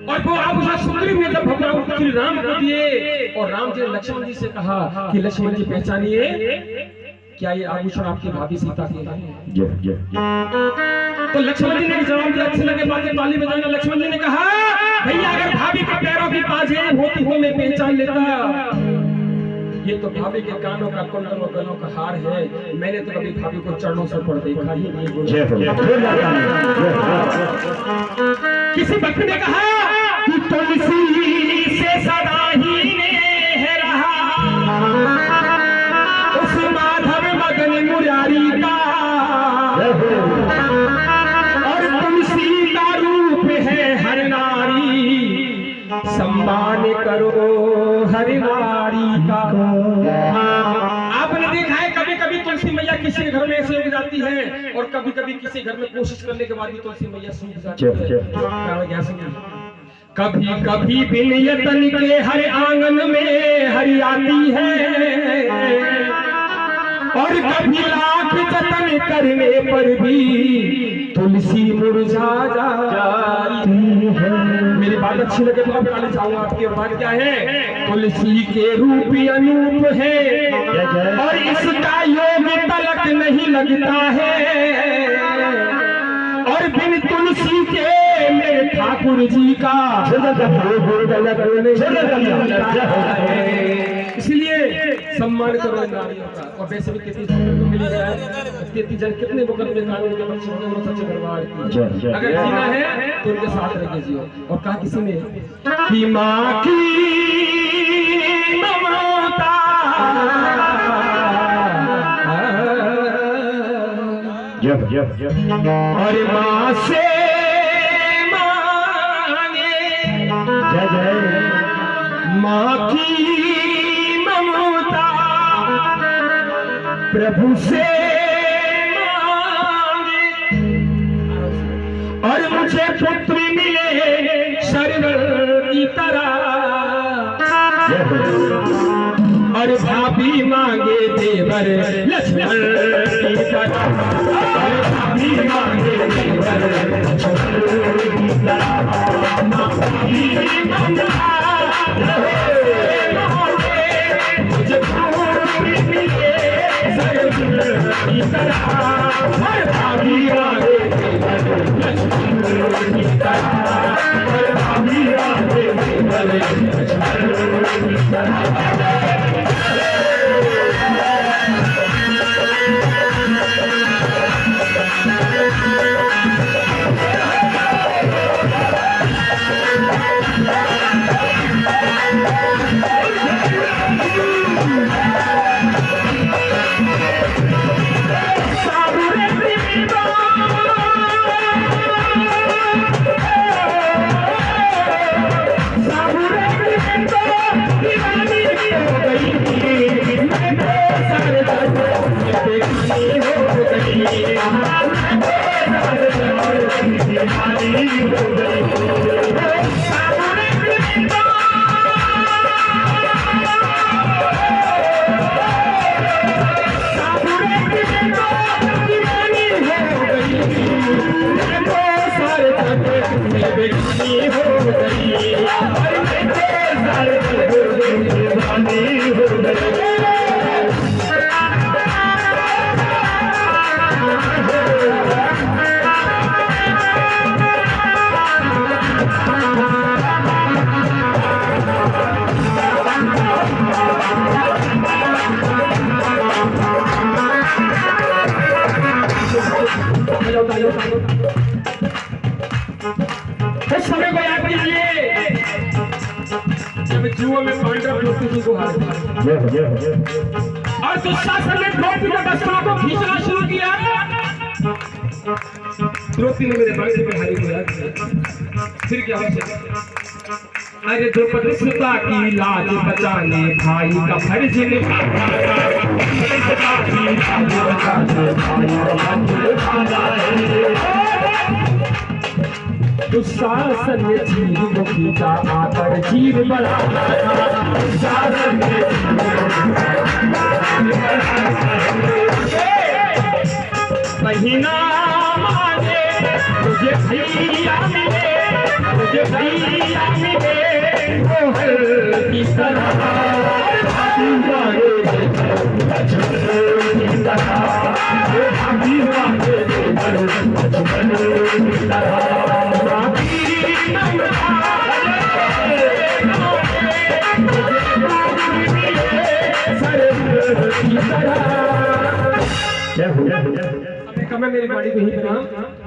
और वो आभूषण सुग्रीव ने जब भगवान श्री राम को दिए और राम जी ने लक्ष्मण जी से कहा कि लक्ष्मण जी पहचानिए, क्या ये आभूषण आपकी भाभी सीता के हैं? तो लक्ष्मण जी ने जवाब दिया, अच्छे लगे बातें ताली बजाना। लक्ष्मण जी ने कहा, भैया अगर भाभी के पैरों की पाजें होती तो मैं पहचान लेता। ये तो भाभी के कानों का कुंडल और गलों का हार है, मैंने तो कभी भाभी को चरणों से पढ़ देखा ही नहीं। किसी भक्त ने कहा कि तुलसी से सदा ही ने रहा उस माधव मगन मुरारी का, और तुलसी का रूप है हर नारी, सम्मान करो हर नारी का। आपने देखा है कभी कभी तुलसी मैया किसी घर में ऐसे उग जाती है और कभी कभी किसी घर में कोशिश करने के बाद भी तुलसी मैया सूख जाती है। कभी कभी बिन यतन के हर आंगन में हरियाली है, और कभी लाख जतन करने पर भी तुलसी मुरझा जाती है। मेरी बात अच्छी लगे तो मैं गाली चाहूंगा आपकी। और बात क्या है? तुलसी के रूप अनूप है और इसका योग तलक नहीं लगता है, और बिन तुलसी के मेरे ठाकुर जी का इसलिए सम्मान करो नारियों का। और वैसे भी कितनी मिली जाए, जन कितने मुकदमे कानून के बच्चे होंगे सच्चे दरबार की। अगर जीना है तो उनके साथ रह जियो। और कहा किसी ने कि माँ की ममता और माँ से मांगे, जय जय माँ की ममता प्रभु से मांगे, और मुझे पुत्र मिले शरवण की तरह, और भाभी मांगे देवर लक्ष्मण की तरह, और भाभी मांगे देवर लक्ष्मण की तरह, मुझे पुत्र मिले शरवण की तरह, और भाभी मांगे देवर लक्ष्मण की तरह, और भाभी मांगे देवर लक्ष्मण की तरह। समय को याद कीजिए जब जुओं में पांडव द्रौपदी जी को हार दिया और दुशासन ने द्रौपदी के वस्त्रों को खींचना शुरू किया। द्रौपदी ने मेरे भाई से हारी को याद किया। फिर क्या हुआ? अरे द्रौपदी सुता की लाज बचाने भाई का फर्ज निभाया, दुशासन ने चीर को खींचा आकर चीर बढ़ाया, महीना मांगे मुझे भैया मिले, मुझे भैया मिले मोहर की तरह क्या हो मेरी बॉडी को ही